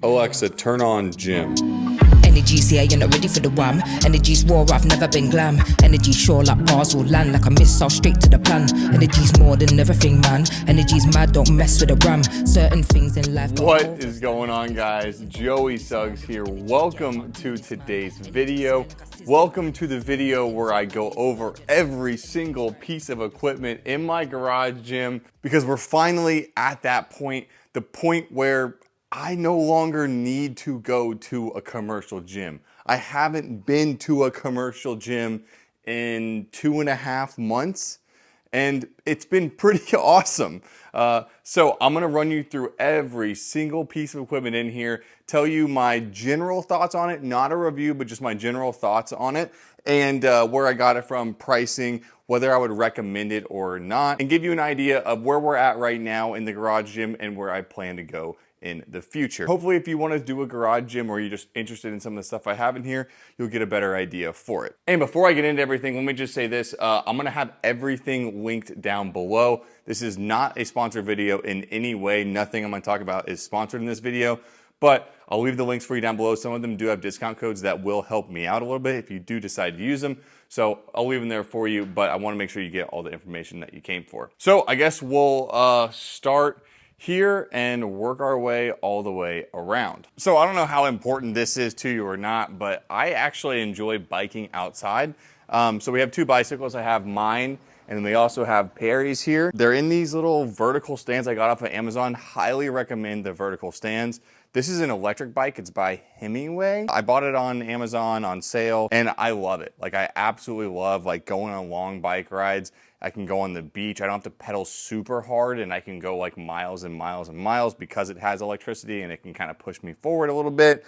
Alexa, turn on gym. Energy, say you're not ready for the wham. Energy's raw, I've never been glam. Energy sure like bars will land like a missile straight to the plan. Energy's more than everything, man. Energy's mad, don't mess with the ram. Certain things in life. What is going on, guys? Joey Suggs here. Welcome to today's video. Welcome to the video where I go over every single piece of equipment in my garage gym, because we're finally at that point, the point where I no longer need to go to a commercial gym. I haven't been to a commercial gym in 2.5 months, and it's been pretty awesome. So I'm gonna run you through every single piece of equipment in here, tell you my general thoughts on it, not a review, but just my general thoughts on it, and where I got it from, pricing, whether I would recommend it or not, and give you an idea of where we're at right now in the garage gym and where I plan to go in the future. Hopefully, if you want to do a garage gym or you're just interested in some of the stuff I have in here, you'll get a better idea for it. And before I get into everything, let me just say this. I'm going to have everything linked down below. This is not a sponsored video in any way. Nothing I'm going to talk about is sponsored in this video, but I'll leave the links for you down below. Some of them do have discount codes that will help me out a little bit if you do decide to use them. So I'll leave them there for you, but I want to make sure you get all the information that you came for. So I guess we'll start here and work our way all the way around. So I don't know how important this is to you or not, but I actually enjoy biking outside. So we have two bicycles. I have mine, and then we also have Perry's here. They're in these little vertical stands I got off of Amazon. Highly recommend the vertical stands. This is an electric bike. It's by Hemingway. I bought it on Amazon on sale, and I love it. Like, I absolutely love like going on long bike rides. I can go on the beach. I don't have to pedal super hard, and I can go like miles and miles and miles because it has electricity and it can kind of push me forward a little bit.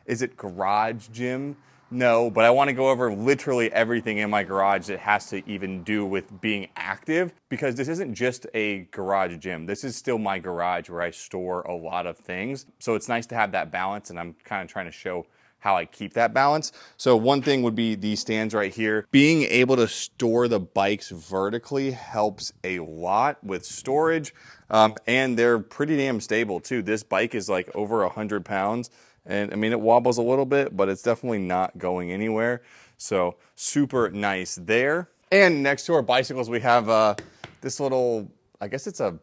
Is it garage gym? No, but I want to go over literally everything in my garage that has to even do with being active, because this isn't just a garage gym. This is still my garage where I store a lot of things. So it's nice to have that balance, and I'm kind of trying to show how I keep that balance. So one thing would be these stands right here. Being able to store the bikes vertically helps a lot with storage, and they're pretty damn stable too. This bike is like over 100 pounds. And I mean, it wobbles a little bit, but it's definitely not going anywhere. So super nice there. And next to our bicycles, we have this little, I guess it's a,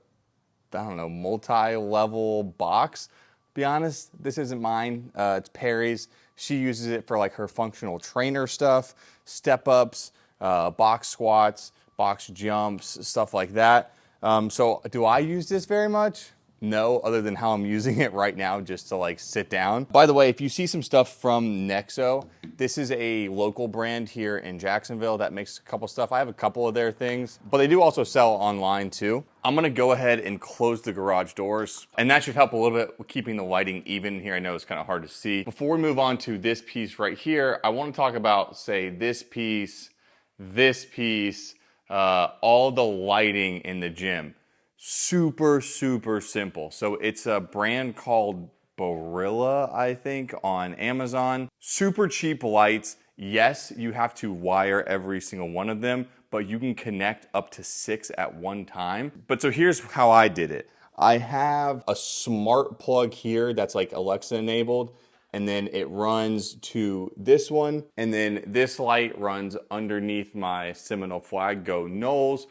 I don't know, multi-level box. To be honest, this isn't mine. It's Perry's. She uses it for like her functional trainer stuff, step ups, box squats, box jumps, stuff like that. So do I use this very much? No, other than how I'm using it right now just to like sit down. By the way, if you see some stuff from Nexo, this is a local brand here in Jacksonville that makes a couple stuff. I have a couple of their things, but they do also sell online too. I'm gonna go ahead and close the garage doors, and that should help a little bit with keeping the lighting even here. I know it's kind of hard to see. Before we move on to this piece right here, I want to talk about, say, this piece, all the lighting in the gym. Super, super simple. So it's a brand called Barilla, I think, on Amazon. Super cheap lights. Yes, you have to wire every single one of them, but you can connect up to 6 at one time. But so here's how I did it. I have a smart plug here that's like Alexa enabled, and then it runs to this one, and then this light runs underneath my Seminole Flag Go Knowles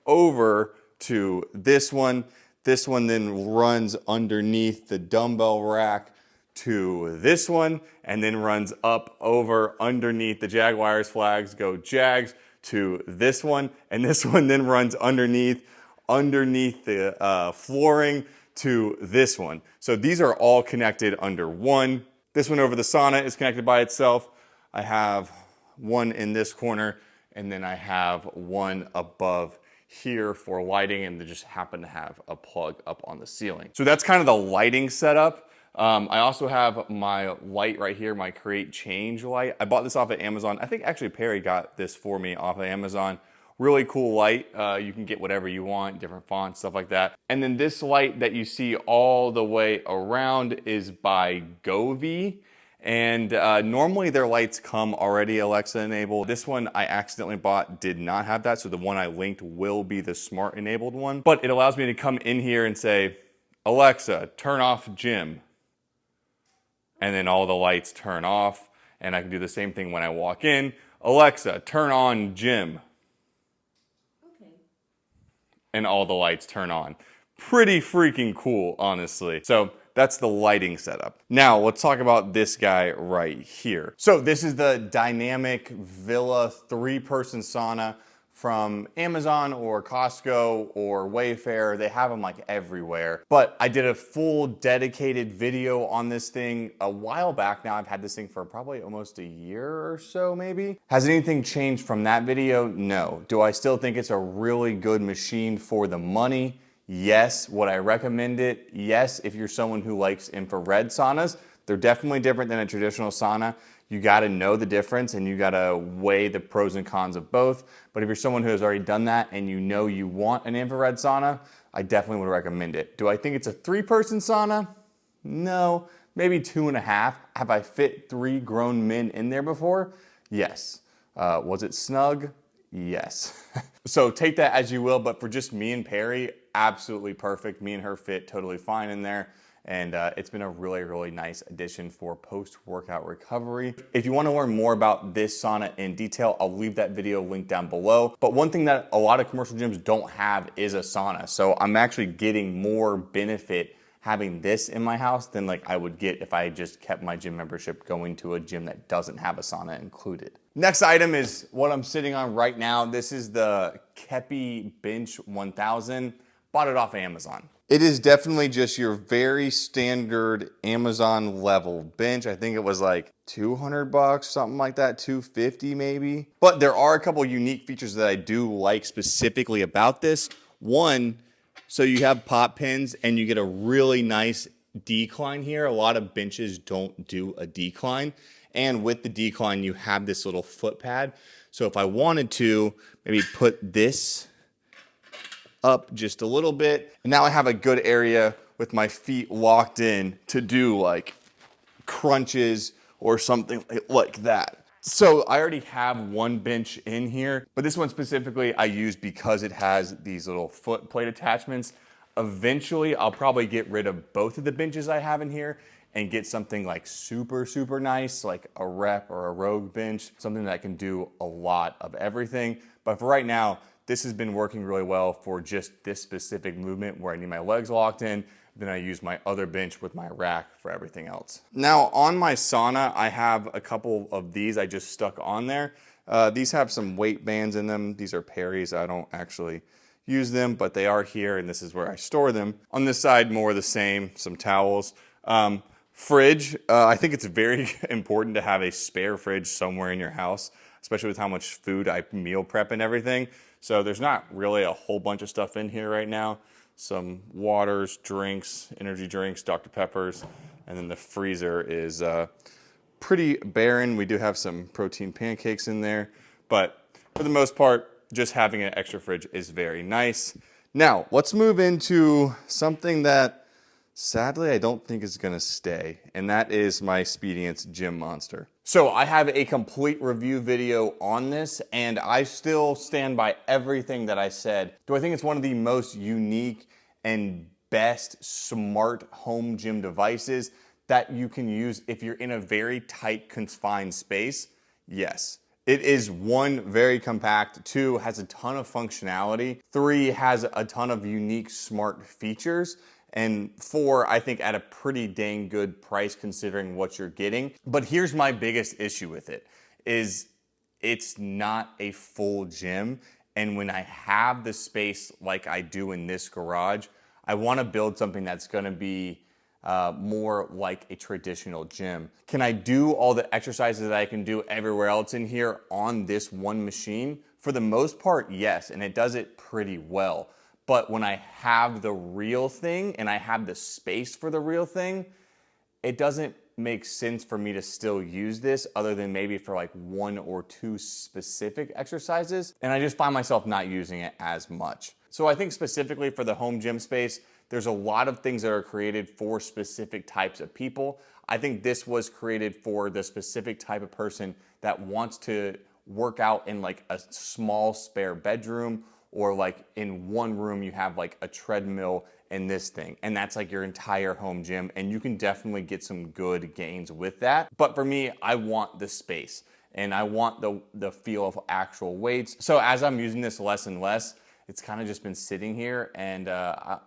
over to this one. This one then runs underneath the dumbbell rack to this one, and then runs up over underneath the Jaguars Flags Go Jags to this one, and this one then runs underneath the flooring to this one. So these are all connected under one. This one over the sauna is connected by itself. I have one in this corner, and then I have one above here for lighting, and they just happen to have a plug up on the ceiling. So that's kind of the lighting setup. I also have my light right here, my Create Change light. I bought this off of Amazon. I think actually Perry got this for me off of Amazon. Really cool light. You can get whatever you want, different fonts, stuff like that. And then this light that you see all the way around is by Govee. And normally their lights come already Alexa enabled. This one I accidentally bought did not have that, so the one I linked will be the smart enabled one. But it allows me to come in here and say, Alexa, turn off gym. and then all the lights turn off. And I can do the same thing when I walk in. Alexa, turn on gym. Okay. And all the lights turn on. Pretty freaking cool, honestly. So that's the lighting setup. Now let's talk about this guy right here. So this is the Dynamic Villa 3-person sauna from Amazon or Costco or Wayfair. They have them like everywhere. But I did a full dedicated video on this thing a while back now. I've had this thing for probably almost a year or so maybe. Has anything changed from that video? No. Do I still think it's a really good machine for the money? Yes. Would I recommend it? Yes, if you're someone who likes infrared saunas. They're definitely different than a traditional sauna. You gotta know the difference and you gotta weigh the pros and cons of both. But if you're someone who has already done that and you know you want an infrared sauna, I definitely would recommend it. Do I think it's a 3-person sauna? No, maybe 2.5. Have I fit 3 grown men in there before? Yes. Was it snug? Yes. So take that as you will, but for just me and Perry, absolutely perfect. Me and her fit totally fine in there. And it's been a really, really nice addition for post-workout recovery. If you want to learn more about this sauna in detail, I'll leave that video linked down below. But one thing that a lot of commercial gyms don't have is a sauna. So I'm actually getting more benefit having this in my house than like I would get if I just kept my gym membership going to a gym that doesn't have a sauna included. Next item is what I'm sitting on right now. This is the Kepi Bench 1000. Bought it off of Amazon. It is definitely just your very standard Amazon level bench. I think it was like $200, something like that, $250 maybe. But there are a couple unique features that I do like specifically about this. One, so you have pop pins and you get a really nice decline here. A lot of benches don't do a decline. And with the decline, you have this little foot pad. So if I wanted to maybe put this up just a little bit, and now I have a good area with my feet locked in to do like crunches or something like that. So I already have one bench in here, but this one specifically I use because it has these little foot plate attachments. Eventually, I'll probably get rid of both of the benches I have in here and get something like super, super nice, like a rep or a rogue bench, something that can do a lot of everything. But for right now, this has been working really well for just this specific movement where I need my legs locked in. Then I use my other bench with my rack for everything else. Now on my sauna, I have a couple of these I just stuck on there. These have some weight bands in them. These are Perry's. I don't actually use them, but they are here and this is where I store them. On this side, more of the same, some towels. Fridge, I think it's very important to have a spare fridge somewhere in your house, especially with how much food I meal prep and everything. So there's not really a whole bunch of stuff in here right now. Some waters, drinks, energy drinks, Dr. Peppers, and then the freezer is pretty barren. We do have some protein pancakes in there, but for the most part, just having an extra fridge is very nice. Now, let's move into something that sadly, I don't think it's gonna stay, and that is my Speediance Gym Monster. So I have a complete review video on this, and I still stand by everything that I said. Do I think it's one of the most unique and best smart home gym devices that you can use if you're in a very tight, confined space? Yes. It is 1, very compact, 2, has a ton of functionality, 3, has a ton of unique smart features, and 4, I think at a pretty dang good price considering what you're getting. But here's my biggest issue with it, is it's not a full gym. And when I have the space like I do in this garage, I wanna build something that's gonna be more like a traditional gym. Can I do all the exercises that I can do everywhere else in here on this one machine? For the most part, yes, and it does it pretty well. But when I have the real thing and I have the space for the real thing, it doesn't make sense for me to still use this other than maybe for like 1 or 2 specific exercises. And I just find myself not using it as much. So I think specifically for the home gym space, there's a lot of things that are created for specific types of people. I think this was created for the specific type of person that wants to work out in like a small spare bedroom, or like in one room you have like a treadmill and this thing. And that's like your entire home gym. And you can definitely get some good gains with that. But for me, I want the space and I want the feel of actual weights. So as I'm using this less and less, it's kind of just been sitting here, and I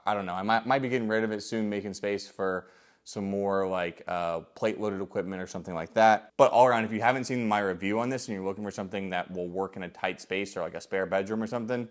don't know, I might be getting rid of it soon, making space for some more like plate loaded equipment or something like that. But all around, if you haven't seen my review on this and you're looking for something that will work in a tight space or like a spare bedroom or something,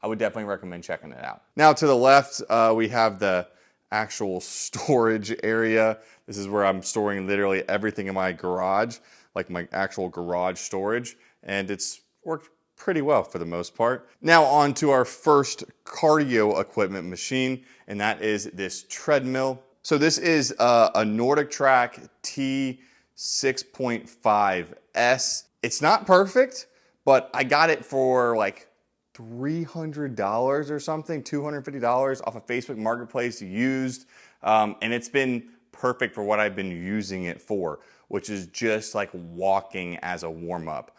I would definitely recommend checking it out. Now to the left, we have the actual storage area. This is where I'm storing literally everything in my garage, like my actual garage storage, and it's worked pretty well for the most part. Now on to our first cardio equipment machine, and that is this treadmill. So this is a Nordic Track T6.5S. It's not perfect, but I got it for like $300 or something, $250 off of Facebook Marketplace used. And it's been perfect for what I've been using it for, which is just like walking as a warm-up.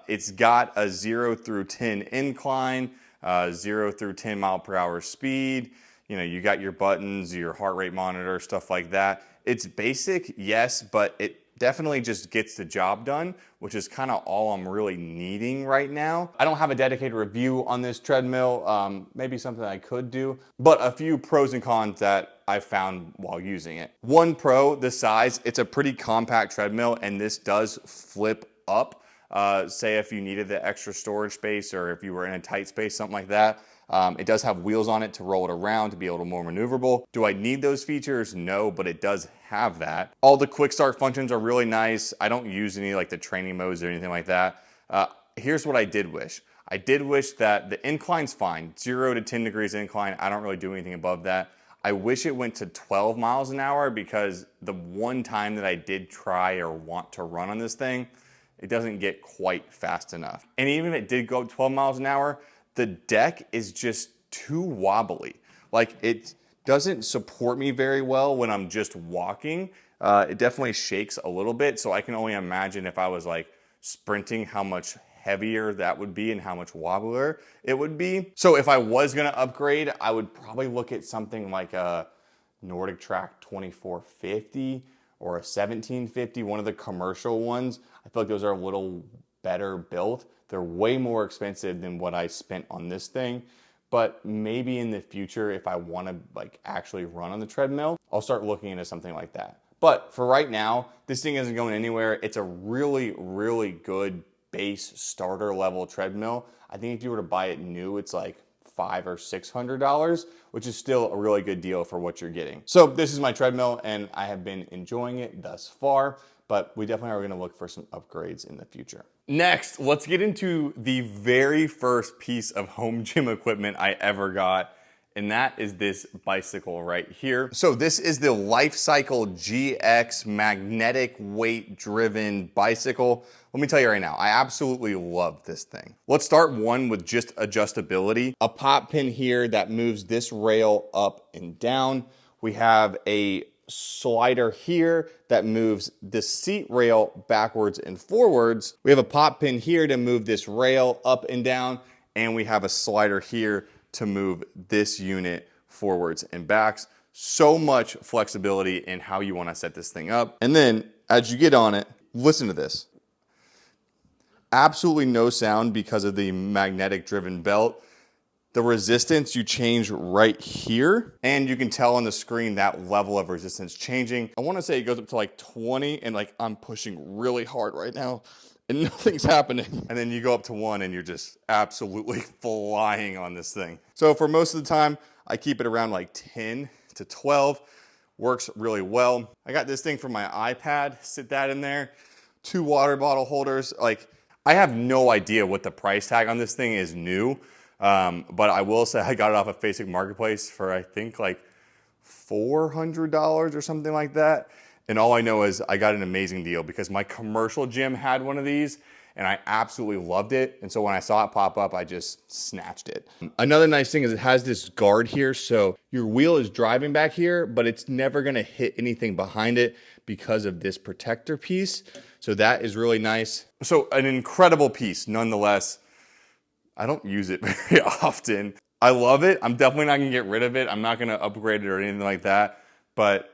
It's got a 0 through 10 incline, 0 through 10 mile per hour speed. You know, you got your buttons, your heart rate monitor, stuff like that. It's basic, yes, but it definitely just gets the job done, which is kind of all I'm really needing right now. I don't have a dedicated review on this treadmill, maybe something I could do, but a few pros and cons that I found while using it. One pro, the size. It's a pretty compact treadmill, and this does flip up. Say if you needed the extra storage space or if you were in a tight space, something like that. It does have wheels on it to roll it around to be able to more maneuverable. Do I need those features? No, but it does have that. All the quick start functions are really nice. I don't use any like the training modes or anything like that. Here's what I did wish. I did wish that the incline's fine, 0 to 10 degrees incline. I don't really do anything above that. I wish it went to 12 miles an hour because the one time that I did try or want to run on this thing, it doesn't get quite fast enough. And even if it did go up 12 miles an hour, the deck is just too wobbly. Like it doesn't support me very well when I'm just walking. It definitely shakes a little bit. So I can only imagine if I was like sprinting how much heavier that would be and how much wobblier it would be. So if I was gonna upgrade, I would probably look at something like a Nordic Track 2450 or a 1750, one of the commercial ones. I feel like those are a little better built. They're way more expensive than what I spent on this thing, but maybe in the future, if I want to like actually run on the treadmill, I'll start looking into something like that. But for right now, this thing isn't going anywhere. It's a really, really good base starter level treadmill. I think if you were to buy it new, it's like $500 or $600, which is still a really good deal for what you're getting. So this is my treadmill and I have been enjoying it thus far, but we definitely are gonna look for some upgrades in the future. Next, let's get into the very first piece of home gym equipment I ever got, and that is this bicycle right here. So this is the Life Cycle GX magnetic weight driven bicycle. Let me tell you right now, I absolutely love this thing. Let's start one with just adjustability. A pop pin here that moves this rail up and down. We have a slider here that moves the seat rail backwards and forwards. We have a pop pin here to move this rail up and down, and we have a slider here to move this unit forwards and backs. So much flexibility in how you want to set this thing up. And then as you get on it, listen to this. Absolutely no sound because of the magnetic driven belt. The resistance you change right here, and you can tell on the screen that level of resistance changing. I want to say it goes up to like 20, and like I'm pushing really hard right now and nothing's happening. And then you go up to 1 and you're just absolutely flying on this thing. So for most of the time, I keep it around like 10 to 12. Works really well. I got this thing for my iPad, sit that in there. 2 water bottle holders. Like, I have no idea what the price tag on this thing is new. But I will say I got it off of Facebook Marketplace for I think like $400 or something like that. And all I know is I got an amazing deal because my commercial gym had one of these and I absolutely loved it. And so when I saw it pop up, I just snatched it. Another nice thing is it has this guard here. So your wheel is driving back here, but it's never gonna hit anything behind it because of this protector piece. So that is really nice. So an incredible piece nonetheless. I don't use it very often. I love it. I'm definitely not gonna get rid of it. I'm not gonna upgrade it or anything like that. But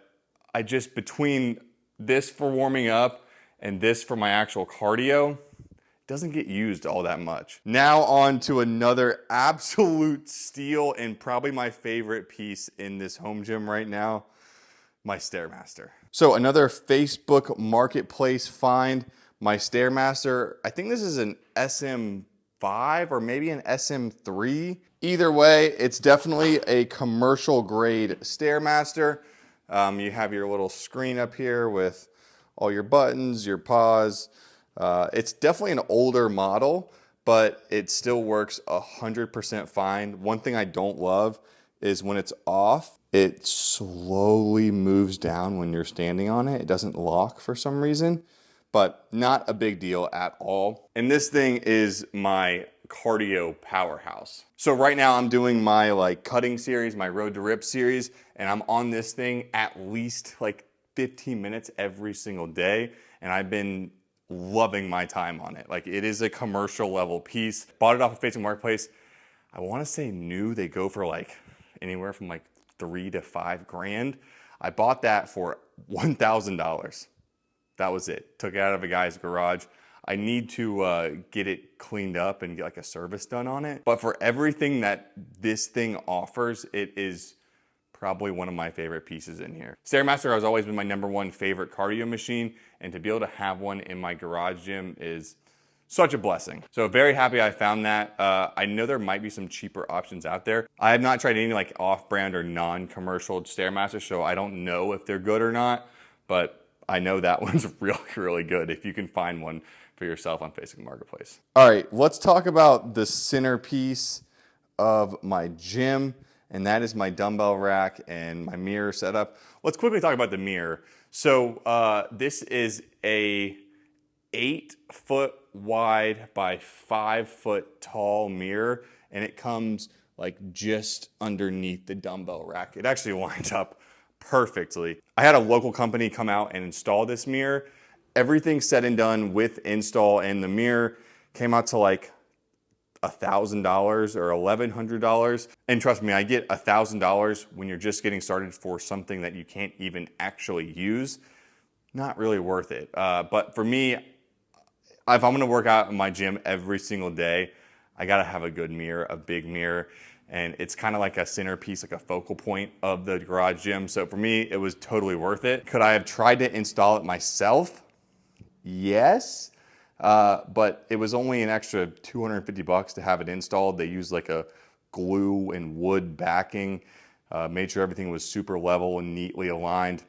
I just, between this for warming up and this for my actual cardio, doesn't get used all that much. Now on to another absolute steal and probably my favorite piece in this home gym right now, my Stairmaster. So another Facebook Marketplace find, my Stairmaster. I think this is an SM5 or maybe an SM3. Either way, it's definitely a commercial grade Stairmaster. You have your little screen up here with all your buttons, your pause. It's definitely an older model, but it still works 100% fine. One thing I don't love is when it's off, it slowly moves down when you're standing on it. It doesn't lock for some reason, but not a big deal at all. And this thing is my cardio powerhouse. So right now I'm doing my like cutting series, my Road to Rip series, and I'm on this thing at least like 15 minutes every single day. And I've been loving my time on it. Like, it is a commercial level piece. Bought it off of Facebook Marketplace. I want to say new, they go for like anywhere from like $3 to $5 grand. I bought that for $1,000. That was it. Took it out of a guy's garage. I need to get it cleaned up and get like a service done on it. But for everything that this thing offers, it is probably one of my favorite pieces in here. Stairmaster has always been my #1 favorite cardio machine, and to be able to have one in my garage gym is such a blessing. So very happy I found that. I know there might be some cheaper options out there. I have not tried any like off-brand or non-commercial Stairmaster, so I don't know if they're good or not, but I know that one's really, really good if you can find one for yourself on Facebook Marketplace. All right, let's talk about the centerpiece of my gym, and that is my dumbbell rack and my mirror setup. Let's quickly talk about the mirror. So this is a 8-foot wide by 5-foot tall mirror, and it comes like just underneath the dumbbell rack. It actually lines up perfectly. I had a local company come out and install this mirror. Everything said and done with install and the mirror came out to like $1,000 or $1,100. And trust me, I get $1,000 when you're just getting started for something that you can't even actually use. Not really worth it. But for me, if I'm gonna work out in my gym every single day, I gotta have a good mirror, a big mirror. And it's kind of like a centerpiece, like a focal point of the garage gym. So for me, it was totally worth it. Could I have tried to install it myself? Yes. But it was only an extra $250 to have it installed. They used like a glue and wood backing, made sure everything was super level and neatly aligned.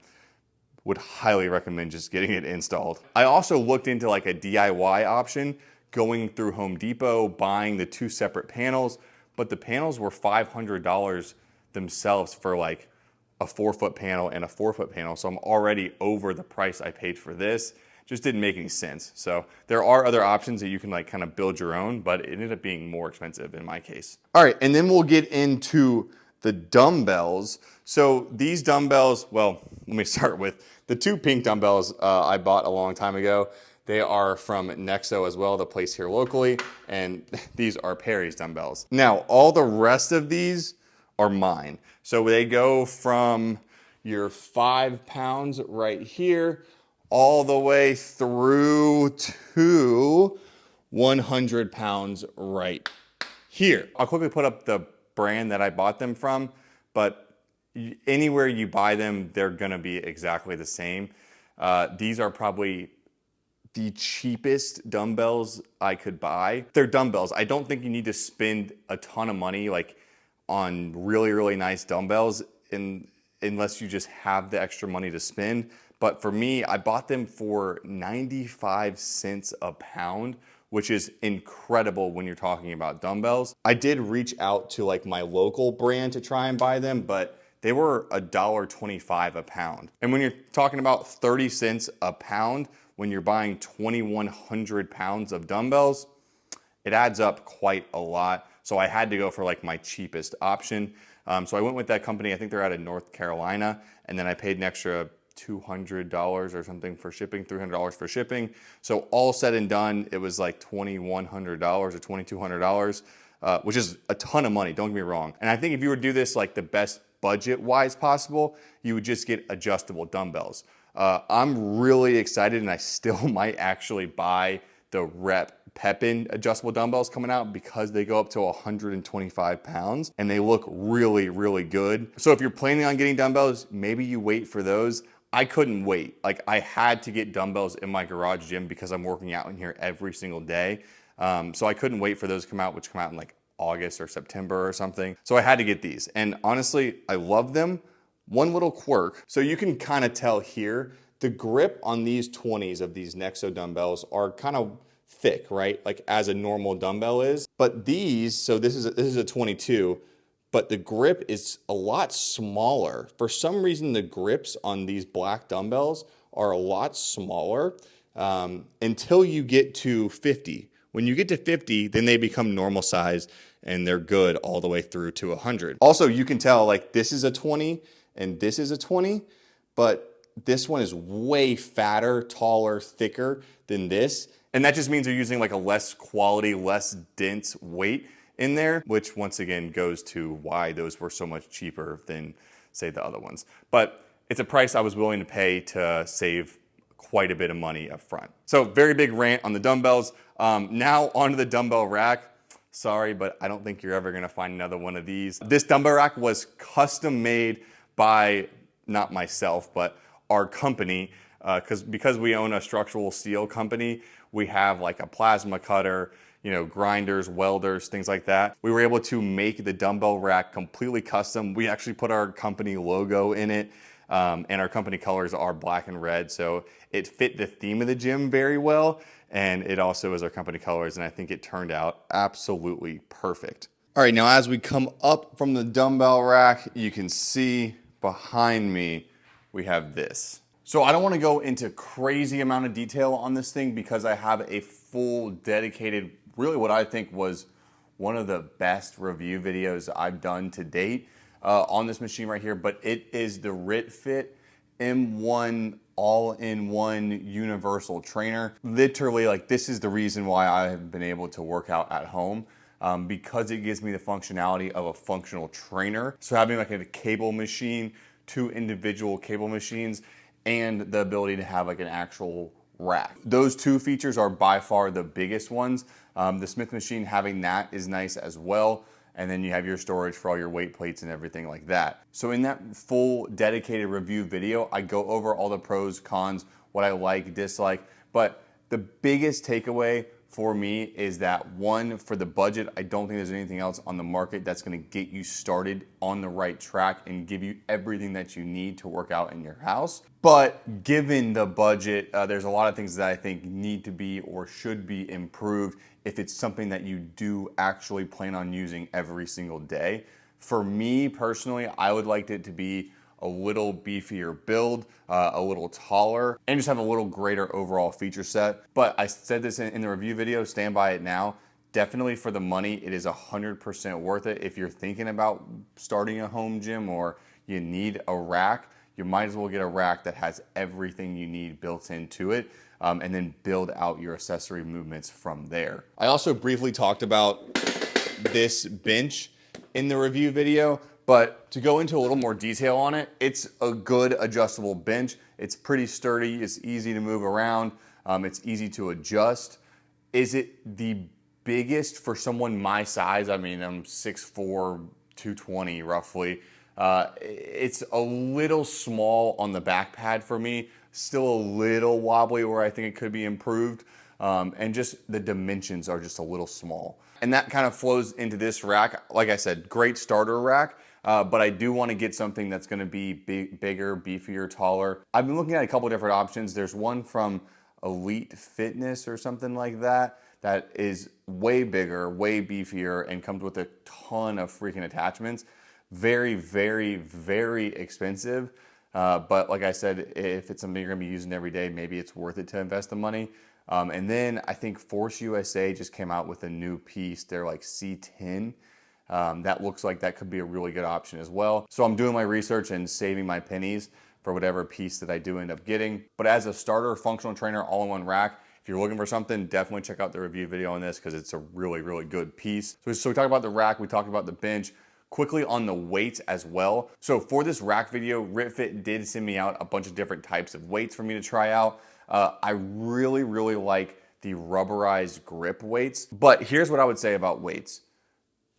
Would highly recommend just getting it installed. I also looked into like a DIY option, going through Home Depot, buying the 2 separate panels, but the panels were $500 themselves for like a 4-foot panel and a 4-foot panel. So I'm already over the price I paid for this. Just didn't make any sense. So there are other options that you can like kind of build your own, but it ended up being more expensive in my case. All right, and then we'll get into the dumbbells. So these dumbbells, well, let me start with the 2 pink dumbbells I bought a long time ago. They are from Nexo as well, the place here locally, and these are Perry's dumbbells. Now, all the rest of these are mine. So they go from your 5 pounds right here all the way through to 100 pounds right here. I'll quickly put up the brand that I bought them from, but anywhere you buy them, they're gonna be exactly the same. These are probably the cheapest dumbbells I could buy. They're dumbbells. I don't think you need to spend a ton of money like on really, really nice dumbbells unless you just have the extra money to spend. But for me, I bought them for 95 cents a pound, which is incredible when you're talking about dumbbells. I did reach out to like my local brand to try and buy them, but they were $1.25 a pound. And when you're talking about 30 cents a pound, when you're buying 2,100 pounds of dumbbells, it adds up quite a lot. So I had to go for like my cheapest option. So I went with that company. I think they're out of North Carolina. And then I paid an extra $200 or something for shipping, $300 for shipping. So all said and done, it was like $2,100 or $2,200. which is a ton of money, don't get me wrong. And I think if you were to do this like the best budget-wise possible, you would just get adjustable dumbbells. I'm really excited, and I still might actually buy the Rep Pepin adjustable dumbbells coming out because they go up to 125 pounds and they look really, really good. So if you're planning on getting dumbbells, maybe you wait for those. I couldn't wait. Like, I had to get dumbbells in my garage gym because I'm working out in here every single day. So I couldn't wait for those to come out, which come out in like August or September or something. So I had to get these. And honestly, I love them. One little quirk. So you can kind of tell here, the grip on these 20s of these Nexo dumbbells are kind of thick, right? Like as a normal dumbbell is. But these, so this is a 22, but the grip is a lot smaller. For some reason, the grips on these black dumbbells are a lot smaller until you get to 50. When you get to 50, then they become normal size and they're good all the way through to 100. Also, you can tell like this is a 20 and this is a 20, but this one is way fatter, taller, thicker than this. And that just means they're using like a less quality, less dense weight in there, which once again goes to why those were so much cheaper than, say, the other ones. But it's a price I was willing to pay to save quite a bit of money up front. So very big rant on the dumbbells. Now onto the dumbbell rack. Sorry, but I don't think you're ever gonna find another one of these. This dumbbell rack was custom made by, not myself, but our company, because we own a structural steel company, we have like a plasma cutter, you know, grinders, welders, things like that. We were able to make the dumbbell rack completely custom. We actually put our company logo in it, and our company colors are black and red, so it fit the theme of the gym very well, and it also is our company colors, and I think it turned out absolutely perfect. All right, now as we come up from the dumbbell rack, you can see behind me, we have this. So I don't want to go into crazy amount of detail on this thing because I have a full dedicated, really what I think was one of the best review videos I've done to date on this machine right here, but it is the Ritfit M1 all-in-one universal trainer. Literally, like, this is the reason why I have been able to work out at home, because it gives me the functionality of a functional trainer. So having like a cable machine, 2 individual cable machines, and the ability to have like an actual rack. Those 2 features are by far the biggest ones. The Smith machine, having that is nice as well. And then you have your storage for all your weight plates and everything like that. So in that full dedicated review video, I go over all the pros, cons, what I like, dislike. But the biggest takeaway for me is that, one, for the budget, I don't think there's anything else on the market that's gonna get you started on the right track and give you everything that you need to work out in your house. But given the budget, there's a lot of things that I think need to be or should be improved if it's something that you do actually plan on using every single day. For me personally, I would like it to be a little beefier build, a little taller, and just have a little greater overall feature set. But I said this in the review video, stand by it now. Definitely for the money, it is 100% worth it. If you're thinking about starting a home gym or you need a rack, you might as well get a rack that has everything you need built into it, and then build out your accessory movements from there. I also briefly talked about this bench in the review video, but to go into a little more detail on it, it's a good adjustable bench. It's pretty sturdy, it's easy to move around, it's easy to adjust. Is it the biggest for someone my size? I mean, I'm 6'4", 220 roughly. It's a little small on the back pad for me, still a little wobbly where I think it could be improved, and just the dimensions are just a little small. And that kind of flows into this rack. Like I said, great starter rack, but I do want to get something that's going to be bigger, beefier, taller. I've been looking at a couple different options. There's one from Elite Fitness or something like that that is way bigger, way beefier, and comes with a ton of freaking attachments. Very, very, very expensive. But like I said, if it's something you're gonna be using every day, maybe it's worth it to invest the money. And then I think Force USA just came out with a new piece. They're like C10. That looks like that could be a really good option as well. So I'm doing my research and saving my pennies for whatever piece that I do end up getting. But as a starter functional trainer all-in-one rack, if If you're looking for something, definitely check out the review video on this because it's a really, really good piece. So we talked about the rack, we talked about the bench. Quickly on the weights as well. So for this rack video, Ritfit did send me out a bunch of different types of weights for me to try out. I really, really like the rubberized grip weights. But here's what I would say about weights.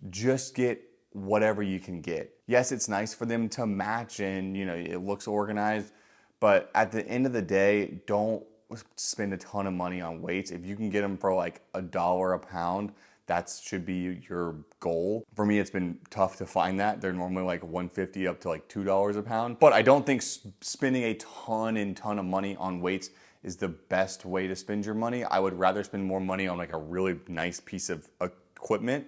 Just get whatever you can get. Yes, it's nice for them to match and it looks organized, but at the end of the day, don't spend a ton of money on weights. If you can get them for like $1 a pound, that should be your goal. For me, it's been tough to find that. They're normally like $1.50 up to like $2 a pound. But I don't think spending a ton of money on weights is the best way to spend your money. I would rather spend more money on like a really nice piece of equipment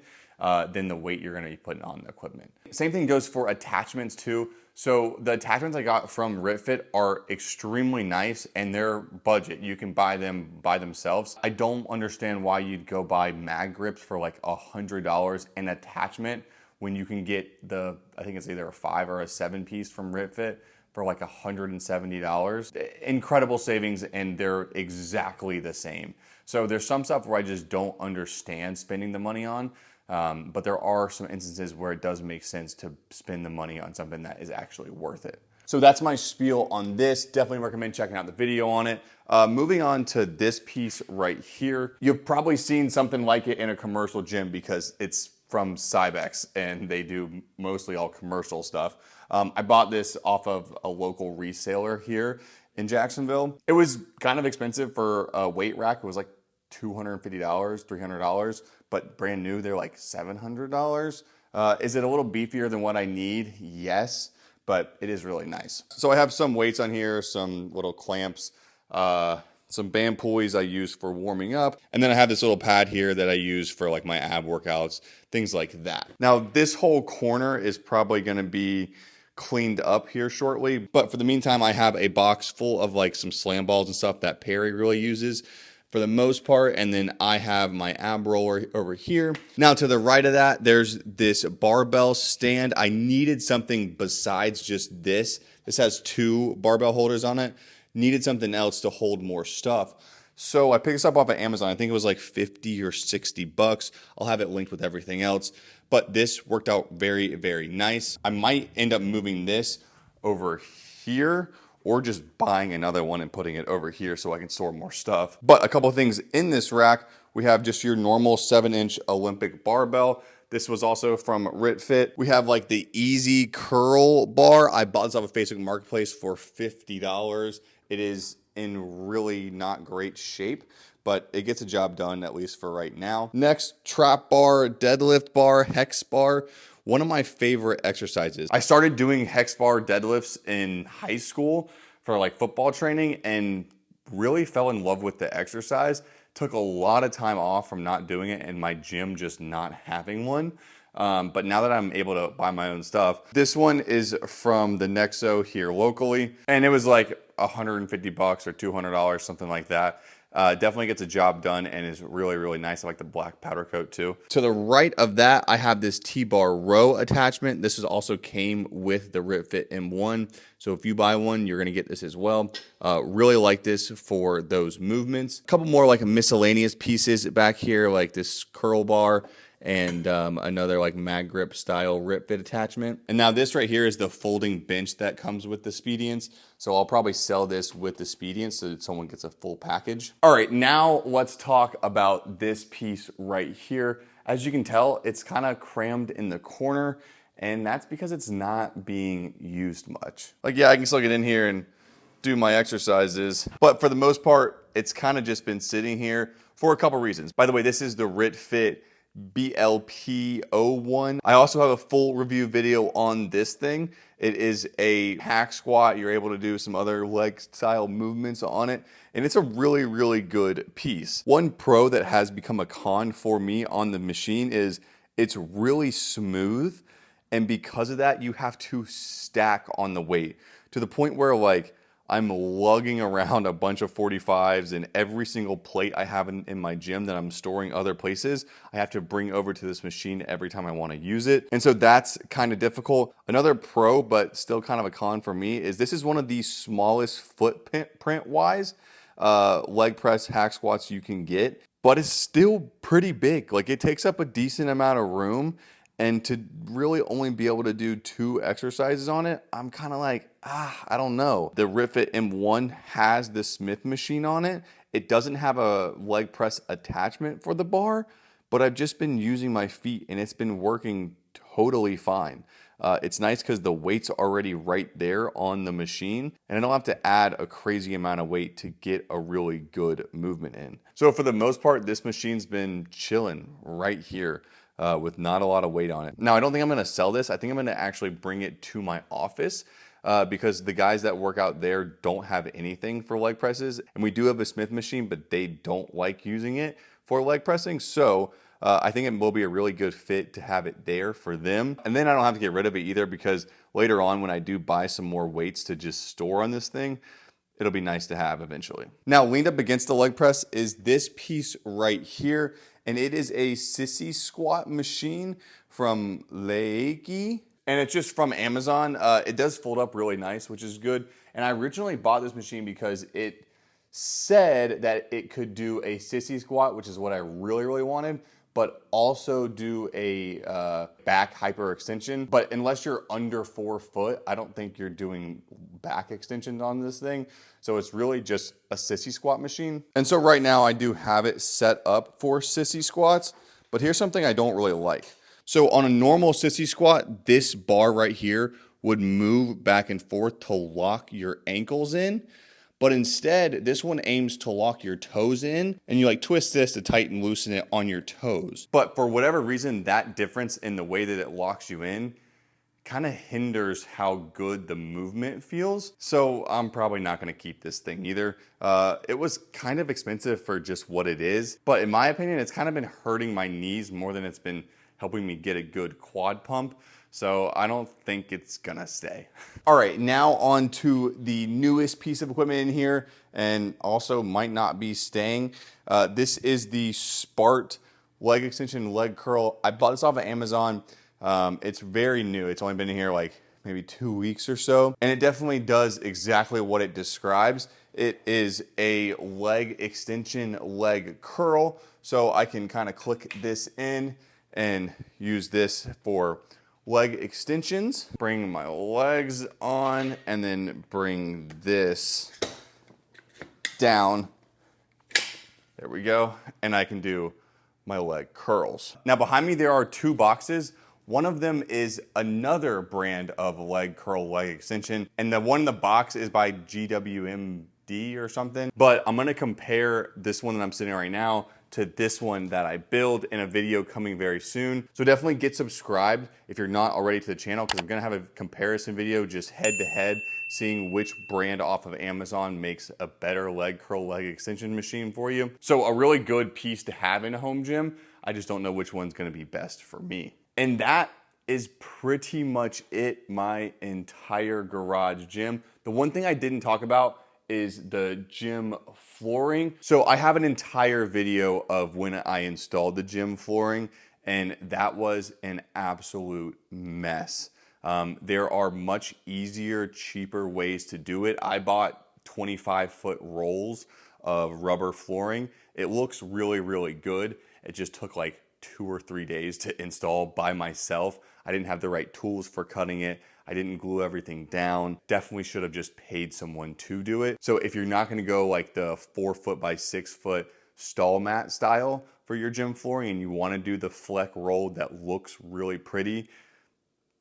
than the weight you're gonna be putting on the equipment. Same thing goes for attachments too. So the attachments I got from Ritfit are extremely nice and they're budget. You can buy them by themselves. I don't understand why you'd go buy mag grips for like $100 an attachment when you can get I think it's either a 5 or a 7 piece from Ritfit for like $170. Incredible savings, and they're exactly the same. So there's some stuff where I just don't understand spending the money on. But there are some instances where it does make sense to spend the money on something that is actually worth it. So that's my spiel on this. Definitely recommend checking out the video on it. Moving on to this piece right here. You've probably seen something like it in a commercial gym because it's from Cybex and they do mostly all commercial stuff. I bought this off of a local reseller here in Jacksonville. It was kind of expensive for a weight rack. It was like $250, $300, but brand new, they're like $700. Is it a little beefier than what I need? Yes, but it is really nice. So I have some weights on here, some little clamps, some band pulleys I use for warming up. And then I have this little pad here that I use for like my ab workouts, things like that. Now this whole corner is probably gonna be cleaned up here shortly, but for the meantime, I have a box full of like some slam balls and stuff that Perry really uses for the most part, and then I have my ab roller over here. Now to the right of that, there's this barbell stand. I needed something besides just this. This has 2 barbell holders on it. Needed something else to hold more stuff. So I picked this up off of Amazon. I think it was like 50 or 60 bucks. I'll have it linked with everything else, but this worked out very, very nice. I might end up moving this over here, or just buying another one and putting it over here so I can store more stuff. But a couple of things in this rack, we have just your normal 7-inch Olympic barbell. This was also from Ritfit. We have like the Easy Curl bar. I bought this off of Facebook Marketplace for $50. It is in really not great shape, but it gets a job done, at least for right now. Next, trap bar, deadlift bar, hex bar. One of my favorite exercises. I started doing hex bar deadlifts in high school for like football training and really fell in love with the exercise. Took a lot of time off from not doing it and my gym just not having one. But now that I'm able to buy my own stuff, this one is from the Nexo here locally, and it was like 150 bucks or $200, something like that. Definitely gets a job done and is really, really nice. I like the black powder coat too. To the right of that, I have this T-bar row attachment. This is also came with the Ritfit M1. So if you buy one, you're gonna get this as well. Really like this for those movements. A couple more like miscellaneous pieces back here, like this curl bar and another like mag grip style Ritfit attachment. And now this right here is the folding bench that comes with the Speediance. So I'll probably sell this with the Speediance so that someone gets a full package. All right, now let's talk about this piece right here. As you can tell, it's kind of crammed in the corner, and that's because it's not being used much. Like, yeah, I can still get in here and do my exercises, but for the most part, it's kind of just been sitting here for a couple reasons. By the way, this is the Ritfit BLP01. I also have a full review video on this thing. It is a hack squat. You're able to do some other leg style movements on it, and it's a really, really good piece. One pro that has become a con for me on the machine is it's really smooth, and because of that, you have to stack on the weight to the point where like I'm lugging around a bunch of 45s, and every single plate I have in my gym that I'm storing other places, I have to bring over to this machine every time I want to use it. And so that's kind of difficult. Another pro, but still kind of a con for me, is this is one of the smallest footprint wise leg press hack squats you can get, but it's still pretty big. Like, it takes up a decent amount of room, and to really only be able to do 2 exercises on it, I'm kind of like, I don't know. The Ritfit M1 has the Smith machine on it. It doesn't have a leg press attachment for the bar, but I've just been using my feet and it's been working totally fine. It's nice because the weight's already right there on the machine, and I don't have to add a crazy amount of weight to get a really good movement in. So for the most part, this machine's been chilling right here with not a lot of weight on it. Now, I don't think I'm gonna sell this. I think I'm gonna actually bring it to my office because the guys that work out there don't have anything for leg presses. And we do have a Smith machine, but they don't like using it for leg pressing. So I think it will be a really good fit to have it there for them. And then I don't have to get rid of it either, because later on when I do buy some more weights to just store on this thing, it'll be nice to have eventually. Now, leaned up against the leg press is this piece right here. And it is a Sissy squat machine from Leiki. And it's just from Amazon. It does fold up really nice, which is good. And I originally bought this machine because it said that it could do a Sissy squat, which is what I really, really wanted, but also do a back hyperextension. But unless you're under 4 foot, I don't think you're doing back extensions on this thing. So it's really just a Sissy squat machine. And so right now I do have it set up for Sissy squats, but here's something I don't really like. So on a normal Sissy squat, this bar right here would move back and forth to lock your ankles in. But instead, this one aims to lock your toes in, and you like twist this to tighten and loosen it on your toes. But for whatever reason, that difference in the way that it locks you in kind of hinders how good the movement feels. So I'm probably not gonna keep this thing either. It was kind of expensive for just what it is, but in my opinion, it's kind of been hurting my knees more than it's been helping me get a good quad pump. So I don't think it's gonna stay. All right, now on to the newest piece of equipment in here, and also might not be staying. This is the Spart leg extension leg curl. I bought this off of Amazon. It's very new. It's only been in here like maybe 2 weeks or so. And it definitely does exactly what it describes. It is a leg extension leg curl. So I can kind of click this in and use this for leg extensions. Bring my legs on and then bring this down. There we go. And I can do my leg curls. Now behind me there are 2 boxes. One of them is another brand of leg curl leg extension, and the one in the box is by GWMD or something. But I'm gonna compare this one that I'm sitting right now to this one that I build in a video coming very soon. So definitely get subscribed if you're not already to the channel, because I'm gonna have a comparison video just head to head, seeing which brand off of Amazon makes a better leg curl leg extension machine for you. So a really good piece to have in a home gym. I just don't know which one's gonna be best for me. And that is pretty much it, my entire garage gym. The one thing I didn't talk about is the gym flooring. So I have an entire video of when I installed the gym flooring, and that was an absolute mess. There are much easier, cheaper ways to do it. I bought 25-foot rolls of rubber flooring. It looks really, really good. It just took like 2 or 3 days to install by myself. I didn't have the right tools for cutting it. I didn't glue everything down. Definitely should have just paid someone to do it. So if you're not gonna go like the 4 foot by 6 foot stall mat style for your gym flooring and you wanna do the Fleck roll that looks really pretty,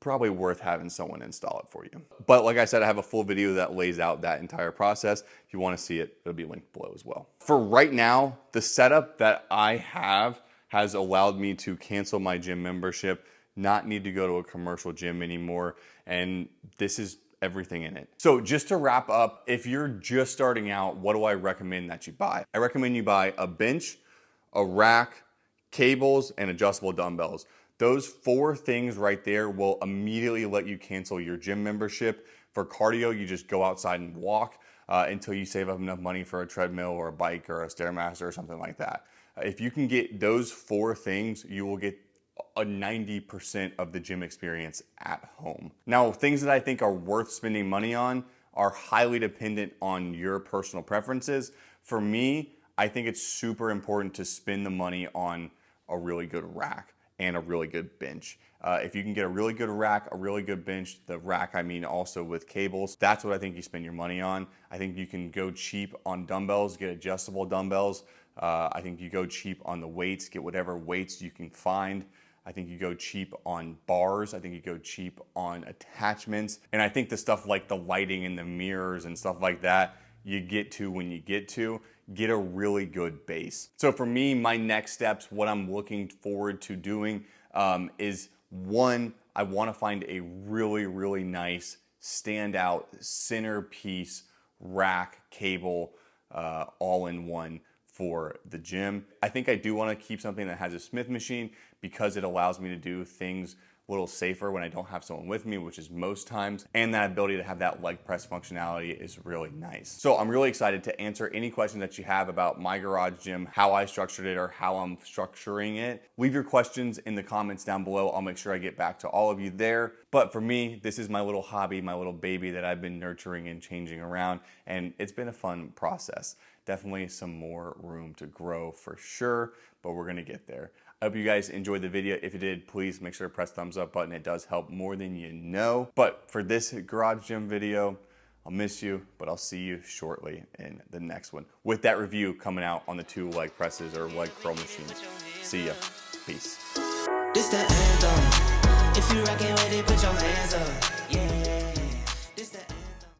probably worth having someone install it for you. But like I said, I have a full video that lays out that entire process. If you wanna see it, it'll be linked below as well. For right now, the setup that I have has allowed me to cancel my gym membership, not need to go to a commercial gym anymore, and this is everything in it. So just to wrap up, if you're just starting out, what do I recommend that you buy? I recommend you buy a bench, a rack, cables, and adjustable dumbbells. Those 4 things right there will immediately let you cancel your gym membership. For cardio, you just go outside and walk until you save up enough money for a treadmill or a bike or a Stairmaster or something like that. If you can get those 4 things, you will get a 90% of the gym experience at home. Now, things that I think are worth spending money on are highly dependent on your personal preferences, For me, I think it's super important to spend the money on a really good rack and a really good bench. If you can get a really good rack, a really good bench, the rack I mean also with cables, that's what I think you spend your money on. I think you can go cheap on dumbbells, get adjustable dumbbells. I think you go cheap on the weights, get whatever weights you can find. I think you go cheap on bars. I think you go cheap on attachments. And I think the stuff like the lighting and the mirrors and stuff like that, you get to when you get a really good base. So for me, my next steps, what I'm looking forward to doing is one, I want to find a really, really nice standout centerpiece rack cable all in one for the gym. I think I do want to keep something that has a Smith machine because it allows me to do things a little safer when I don't have someone with me, which is most times, and that ability to have that leg press functionality is really nice. So I'm really excited to answer any questions that you have about my garage gym, how I structured it or how I'm structuring it. Leave your questions in the comments down below. I'll make sure I get back to all of you there. But for me, this is my little hobby, my little baby that I've been nurturing and changing around, and it's been a fun process. Definitely some more room to grow for sure, but we're gonna get there. I hope you guys enjoyed the video. If you did, please make sure to press the thumbs up button. It does help more than you know. But for this garage gym video, I'll miss you, but I'll see you shortly in the next one with that review coming out on the 2 leg presses or leg curl machines. See ya. Peace. This the anthem. If you rockin' with it, put your hands up.